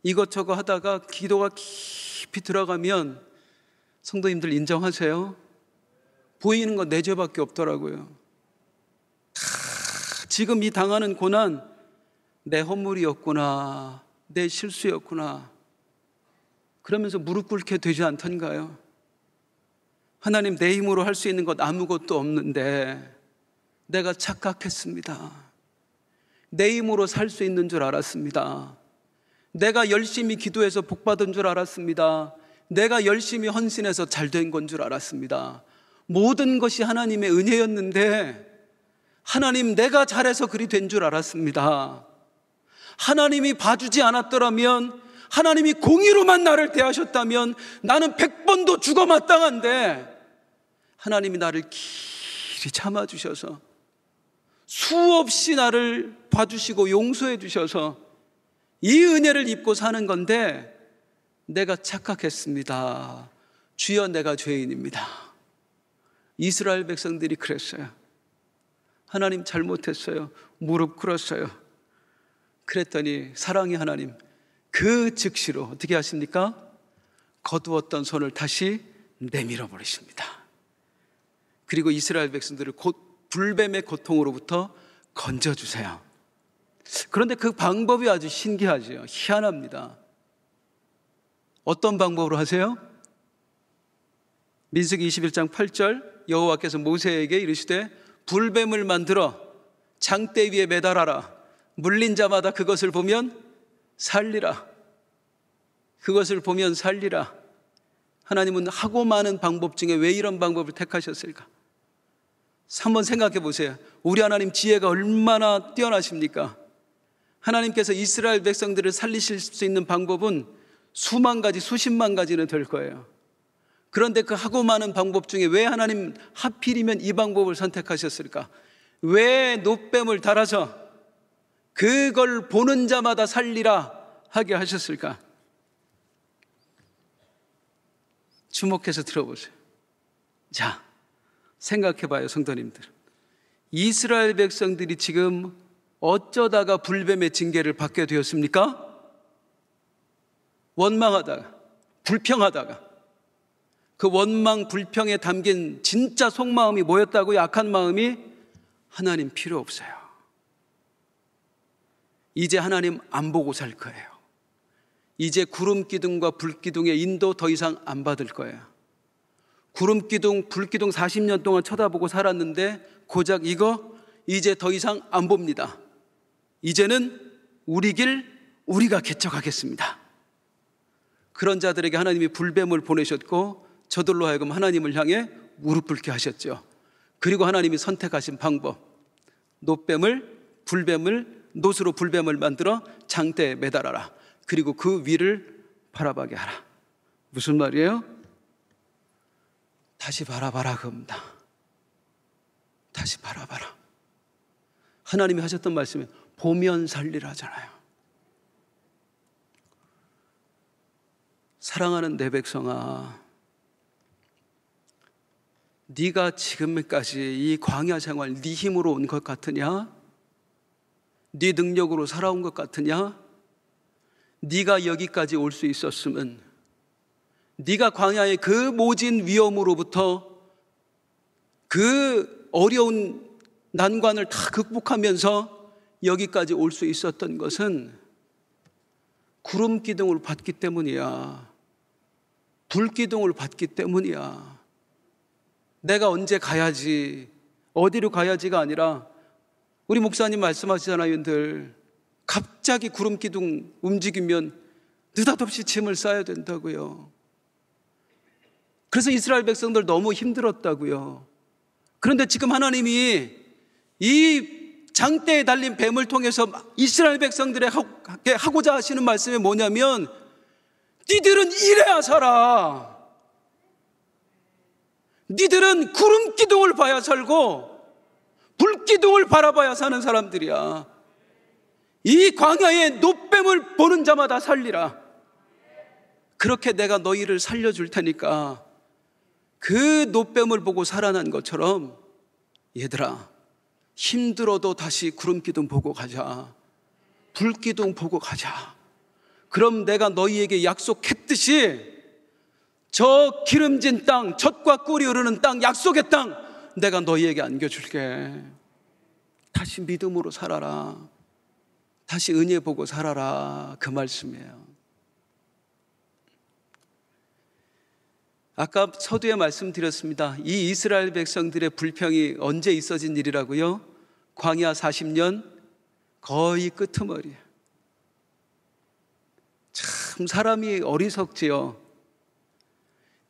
S1: 이것저것 하다가 기도가 깊이 들어가면, 성도님들 인정하세요? 보이는 건 내 죄밖에 없더라고요. 다 지금 이 당하는 고난, 내 허물이었구나, 내 실수였구나, 그러면서 무릎 꿇게 되지 않던가요? 하나님, 내 힘으로 할 수 있는 것 아무것도 없는데 내가 착각했습니다. 내 힘으로 살 수 있는 줄 알았습니다. 내가 열심히 기도해서 복받은 줄 알았습니다. 내가 열심히 헌신해서 잘된 건 줄 알았습니다. 모든 것이 하나님의 은혜였는데, 하나님, 내가 잘해서 그리 된 줄 알았습니다. 하나님이 봐주지 않았더라면, 하나님이 공의로만 나를 대하셨다면 나는 100번도 죽어 마땅한데, 하나님이 나를 길이 참아주셔서 수없이 나를 봐주시고 용서해 주셔서 이 은혜를 입고 사는 건데, 내가 착각했습니다. 주여, 내가 죄인입니다. 이스라엘 백성들이 그랬어요. 하나님, 잘못했어요. 무릎 꿇었어요. 그랬더니 사랑의 하나님, 그 즉시로 어떻게 하십니까? 거두었던 손을 다시 내밀어 버리십니다. 그리고 이스라엘 백성들을 곧 불뱀의 고통으로부터 건져주세요. 그런데 그 방법이 아주 신기하죠. 희한합니다. 어떤 방법으로 하세요? 민수기 21장 8절, 여호와께서 모세에게 이르시되 불뱀을 만들어 장대 위에 매달아라. 물린 자마다 그것을 보면 살리라. 그것을 보면 살리라. 하나님은 하고 많은 방법 중에 왜 이런 방법을 택하셨을까? 한번 생각해 보세요. 우리 하나님 지혜가 얼마나 뛰어나십니까? 하나님께서 이스라엘 백성들을 살리실 수 있는 방법은 수만 가지, 수십만 가지는 될 거예요. 그런데 그 하고 많은 방법 중에 왜 하나님 하필이면 이 방법을 선택하셨을까? 왜 노뱀을 달아서 그걸 보는 자마다 살리라 하게 하셨을까? 주목해서 들어보세요. 자, 생각해봐요, 성도님들. 이스라엘 백성들이 지금 어쩌다가 불뱀의 징계를 받게 되었습니까? 원망하다가, 불평하다가, 그 원망, 불평에 담긴 진짜 속마음이 뭐였다고요? 약한 마음이, 하나님 필요 없어요. 이제 하나님 안 보고 살 거예요. 이제 구름기둥과 불기둥의 인도 더 이상 안 받을 거예요. 구름기둥, 불기둥 40년 동안 쳐다보고 살았는데 고작 이거 이제 더 이상 안 봅니다. 이제는 우리 길 우리가 개척하겠습니다. 그런 자들에게 하나님이 불뱀을 보내셨고 저들로 하여금 하나님을 향해 무릎 꿇게 하셨죠. 그리고 하나님이 선택하신 방법, 불뱀을 노스로 불뱀을 만들어 장대에 매달아라. 그리고 그 위를 바라보게 하라. 무슨 말이에요? 다시 바라봐라 그겁니다. 다시 바라봐라. 하나님이 하셨던 말씀이 보면 살리라잖아요. 사랑하는 내 백성아, 네가 지금까지 이 광야 생활 네 힘으로 온 것 같으냐? 네 능력으로 살아온 것 같으냐? 네가 여기까지 올 수 있었으면, 네가 광야의 그 모진 위험으로부터 그 어려운 난관을 다 극복하면서 여기까지 올 수 있었던 것은 구름기둥을 받기 때문이야. 불기둥을 받기 때문이야. 내가 언제 가야지, 어디로 가야지가 아니라, 우리 목사님 말씀하시잖아요, 늘. 갑자기 구름기둥 움직이면 느닷없이 짐을 싸야 된다고요. 그래서 이스라엘 백성들 너무 힘들었다고요. 그런데 지금 하나님이 이 장대에 달린 뱀을 통해서 이스라엘 백성들에게 하고자 하시는 말씀이 뭐냐면, 니들은 이래야 살아. 니들은 구름기둥을 봐야 살고 불기둥을 바라봐야 사는 사람들이야. 이 광야의 노뱀을 보는 자마다 살리라. 그렇게 내가 너희를 살려줄 테니까 그 노뱀을 보고 살아난 것처럼, 얘들아, 힘들어도 다시 구름기둥 보고 가자. 불기둥 보고 가자. 그럼 내가 너희에게 약속했듯이 저 기름진 땅, 젖과 꿀이 흐르는 땅, 약속의 땅 내가 너희에게 안겨줄게. 다시 믿음으로 살아라. 다시 은혜 보고 살아라. 그 말씀이에요. 아까 서두에 말씀드렸습니다. 이 이스라엘 백성들의 불평이 언제 있어진 일이라고요? 광야 40년 거의 끄트머리. 참 사람이 어리석지요.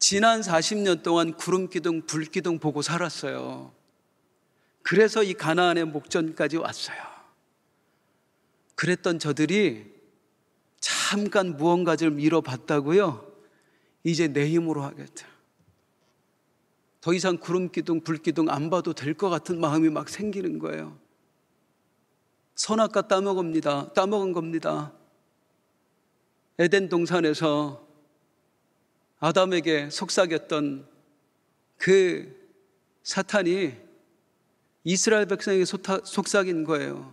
S1: 지난 40년 동안 구름기둥 불기둥 보고 살았어요. 그래서 이 가나안의 목전까지 왔어요. 그랬던 저들이 잠깐 무언가 좀 잃어봤다고요? 이제 내 힘으로 하겠다. 더 이상 구름기둥 불기둥 안 봐도 될 것 같은 마음이 막 생기는 거예요. 선악과 따먹은 겁니다. 에덴 동산에서 아담에게 속삭였던 그 사탄이 이스라엘 백성에게 속삭인 거예요.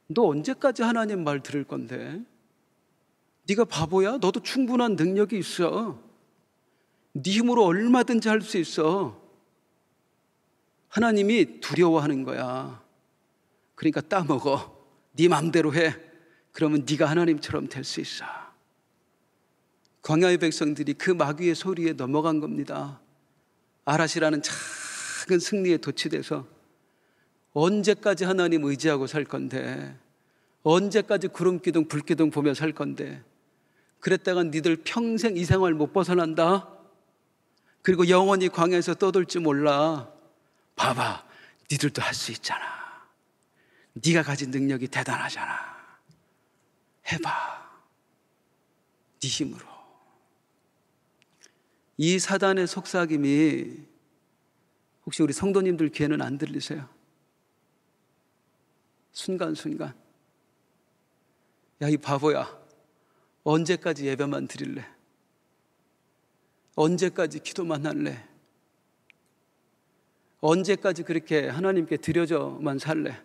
S1: 너 언제까지 하나님 말 들을 건데? 네가 바보야? 너도 충분한 능력이 있어. 네 힘으로 얼마든지 할 수 있어. 하나님이 두려워하는 거야. 그러니까 따먹어. 네 맘대로 해. 그러면 네가 하나님처럼 될 수 있어. 광야의 백성들이 그 마귀의 소리에 넘어간 겁니다. 아라시라는 작은 승리에 도취돼서 언제까지 하나님 의지하고 살 건데, 언제까지 구름기둥 불기둥 보며 살 건데, 그랬다가 니들 평생 이 생활 못 벗어난다. 그리고 영원히 광야에서 떠돌지 몰라. 봐봐, 니들도 할 수 있잖아. 네가 가진 능력이 대단하잖아. 해봐, 네 힘으로. 이 사단의 속삭임이 혹시 우리 성도님들 귀에는 안 들리세요? 순간순간 야, 이 바보야, 언제까지 예배만 드릴래? 언제까지 기도만 할래? 언제까지 그렇게 하나님께 드려져만 살래?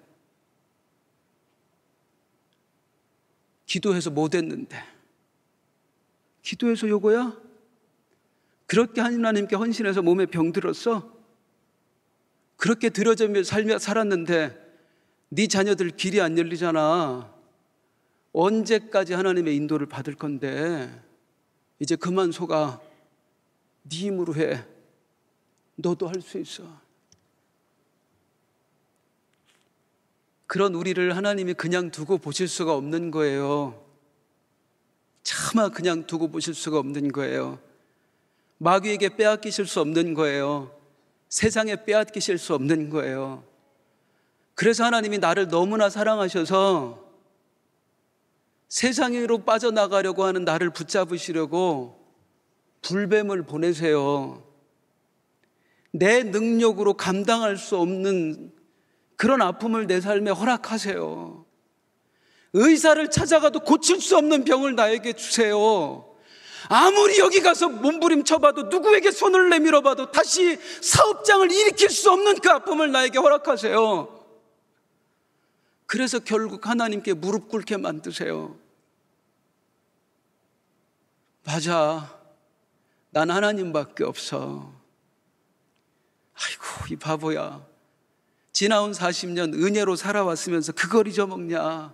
S1: 기도해서 못 했는데 기도해서 요거야? 그렇게 하나님께 헌신해서 몸에 병 들었어? 그렇게 드려져며 살았는데 네 자녀들 길이 안 열리잖아. 언제까지 하나님의 인도를 받을 건데 이제 그만 속아. 네 힘으로 해. 너도 할 수 있어. 그런 우리를 하나님이 그냥 두고 보실 수가 없는 거예요. 차마 그냥 두고 보실 수가 없는 거예요. 마귀에게 빼앗기실 수 없는 거예요. 세상에 빼앗기실 수 없는 거예요. 그래서 하나님이 나를 너무나 사랑하셔서 세상으로 빠져나가려고 하는 나를 붙잡으시려고 불뱀을 보내세요. 내 능력으로 감당할 수 없는 그런 아픔을 내 삶에 허락하세요. 의사를 찾아가도 고칠 수 없는 병을 나에게 주세요. 아무리 여기 가서 몸부림쳐봐도 누구에게 손을 내밀어봐도 다시 사업장을 일으킬 수 없는 그 아픔을 나에게 허락하세요. 그래서 결국 하나님께 무릎 꿇게 만드세요. 맞아, 난 하나님밖에 없어. 아이고, 이 바보야, 지나온 40년 은혜로 살아왔으면서 그걸 잊어먹냐?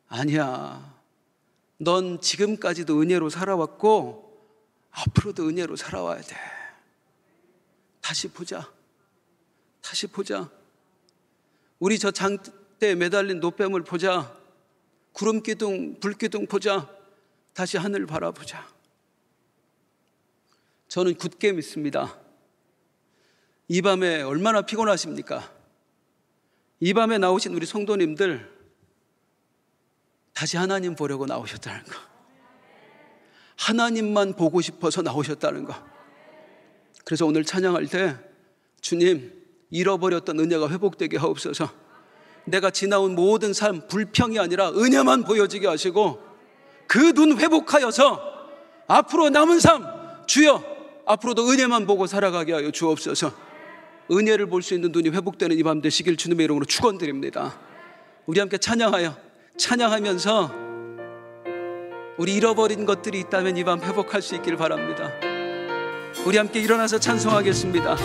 S1: 아니야, 넌 지금까지도 은혜로 살아왔고 앞으로도 은혜로 살아와야 돼. 다시 보자. 다시 보자. 우리 저 장대에 매달린 노뱀을 보자. 구름기둥 불기둥 보자. 다시 하늘 바라보자. 저는 굳게 믿습니다. 이 밤에 얼마나 피곤하십니까? 이 밤에 나오신 우리 성도님들 다시 하나님 보려고 나오셨다는 거, 하나님만 보고 싶어서 나오셨다는 거. 그래서 오늘 찬양할 때 주님, 잃어버렸던 은혜가 회복되게 하옵소서. 내가 지나온 모든 삶 불평이 아니라 은혜만 보여지게 하시고 그 눈 회복하여서 앞으로 남은 삶 주여 앞으로도 은혜만 보고 살아가게 하여 주옵소서. 은혜를 볼 수 있는 눈이 회복되는 이 밤 되시길 주님의 이름으로 축원드립니다. 우리 함께 찬양하면서 우리 잃어버린 것들이 있다면 이 밤 회복할 수 있길 바랍니다. 우리 함께 일어나서 찬송하겠습니다.